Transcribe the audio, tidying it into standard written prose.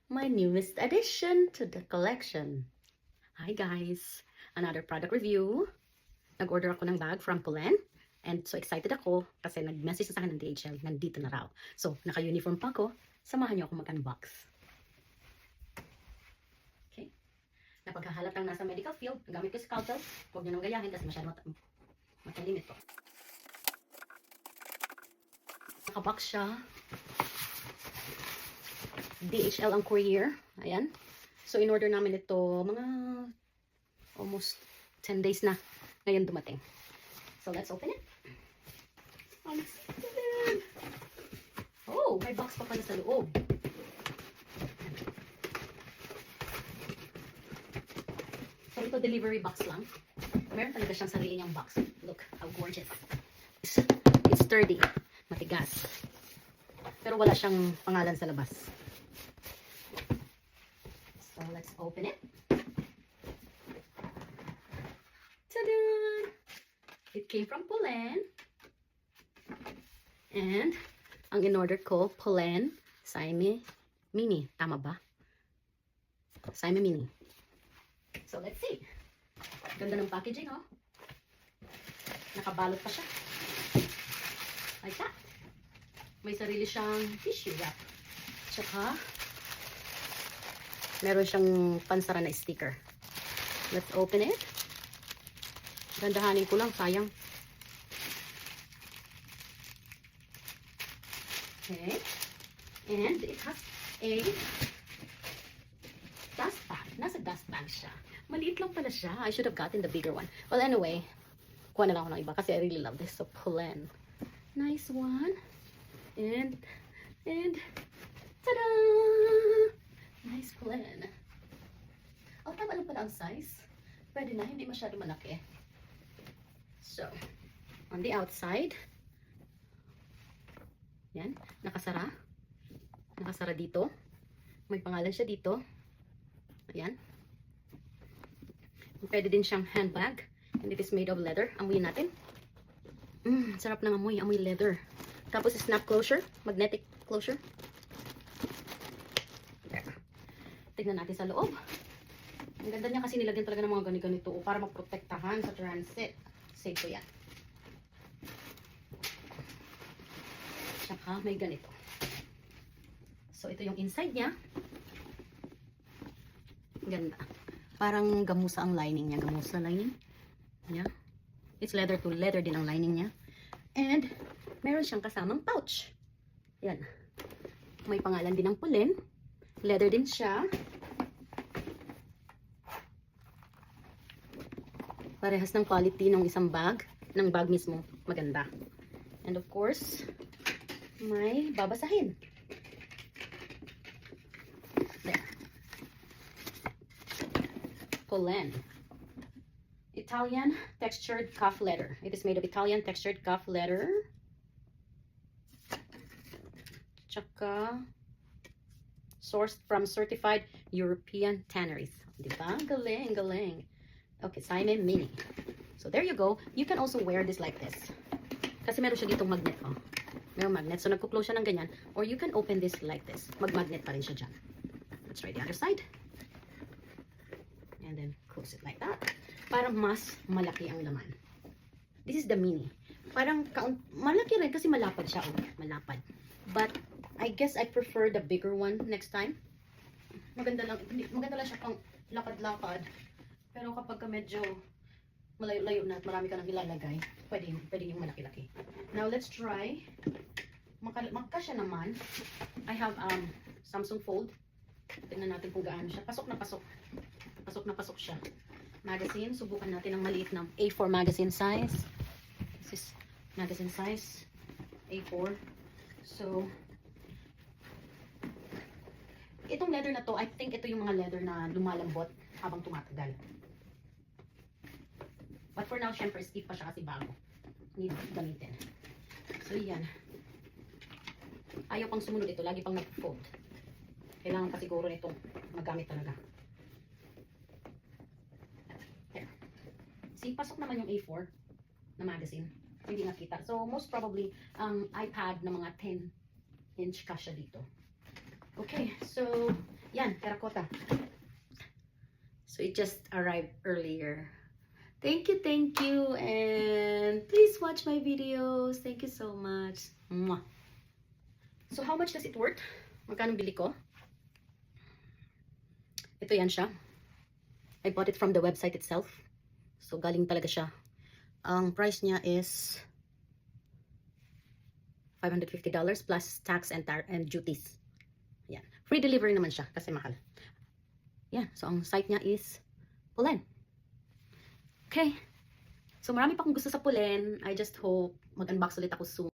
my newest addition to the collection. Hi guys! Another product review. Nag-order ako ng bag from Pulen. And so excited ako kasi nag-message sa akin ng DHL. Nandito na raw. So, naka-uniform pa ako. Samahan niyo ako mag-unbox. Okay. Napaghahalap lang nasa medical field. Gamit ko scalpel. Huwag niyo nang gayahin kasi masyado matalimit po. Nakabox siya. DHL ang courier. Ayan. So, in-order namin ito mga almost 10 days na ngayon dumating. So, let's open it. I'm excited. Oh, may box pa pala sa loob. So, ito delivery box lang. Meron talaga siyang sarili niyang box. Look, how gorgeous. It's sturdy. Matigas. Pero wala siyang pangalan sa labas. So, let's open it. Ta-da! It came from Pulen. And, ang in-order ko, Pulen Saime Mini. Tama ba? Saime Mini. So, let's see. Ganda ng packaging, oh. Nakabalot pa siya. Like that. May sarili siyang tissue wrap. Tsaka, meron siyang pansara na sticker. Let's open it. Gandahanin ko lang, sayang. Okay. And it has a dust bag. Nasa dust bag siya. Maliit lang pala siya. I should have gotten the bigger one. Well, anyway, kuha na lang ako ng iba kasi I really love this. So, Pulen. Nice one. And, ta-da! Nice Pulen. Oh, tama lang pala ang size. Pwede na, hindi masyado malaki. So, on the outside, yan, nakasara. Nakasara dito. May pangalan siya dito. Ayan. Pwede din siyang handbag. And it is made of leather. Amuyin natin. Sarap ng amoy. Amoy leather. Tapos snap closure. Magnetic closure. There. Tignan natin sa loob. Ang ganda niya kasi nilagyan talaga ng mga ganito para magprotektahan sa transit. Save ko yan. Tsaka may ganito. So, ito yung inside niya. Ganda. Parang gamusa ang lining niya. Gamusa lining. Yeah. It's leather to leather din ang lining niya. And, meron siyang kasamang pouch. Yan. May pangalan din ng Pulen. Leather din siya. Parehas ng quality ng isang bag. Ng bag mismo. Maganda. And of course, may babasahin. There. Pulen. Italian textured cuff leather. It is made of Italian textured cuff leather. Tsaka, sourced from certified European tanneries. Diba? Galing, galing. Okay, Saime Mini. So, there you go. You can also wear this like this. Kasi meron siya ditong magnet, oh. May magnet. So, nagpo-close siya ng ganyan. Or you can open this like this. Mag-magnet pa rin siya dyan. Let's try the other side. And then, close it like that. Parang mas malaki ang laman. This is the mini. Parang, malaki rin kasi malapad siya. Oh, malapad. But, I guess I prefer the bigger one next time. Maganda lang siya pang lakad-lakad. Pero kapag medyo malayo-layo na at marami ka nang ilalagay, pwede yung malaki-laki. Now, let's try. Magkasya naman. I have Samsung Fold. Tingnan natin kung gaano siya. Pasok na pasok. Pasok na pasok siya. Magazine. Subukan natin ang maliit na A4 magazine size. This is magazine size. A4. So, itong leather na to, I think ito yung mga leather na lumalambot habang tumatagal. But for now, syempre, stiff pa siya kasi bago. Need gamitin. So, yan. Ayaw pang sumunod ito. Lagi pang nag-fold. Kailangan pa siguro nitong magamit talaga. Here. See, pasok naman yung A4 na magazine. Hindi nakita. So, most probably, ang iPad na mga 10-inch kasya dito. Okay, so, Yan, terracotta. So it just arrived earlier. Thank you, and please watch my videos. Thank you so much. Mwah. So how much does it worth? Magkano bili ko? Ito yan siya. I bought it from the website itself. So galing talaga siya. Ang price niya is $550 plus tax and duties. Yan. Free delivery naman siya kasi mahal. Yan. So ang site niya is Pulen. Okay. So marami pa akong gusto sa Pulen. I just hope mag-unbox ulit ako soon.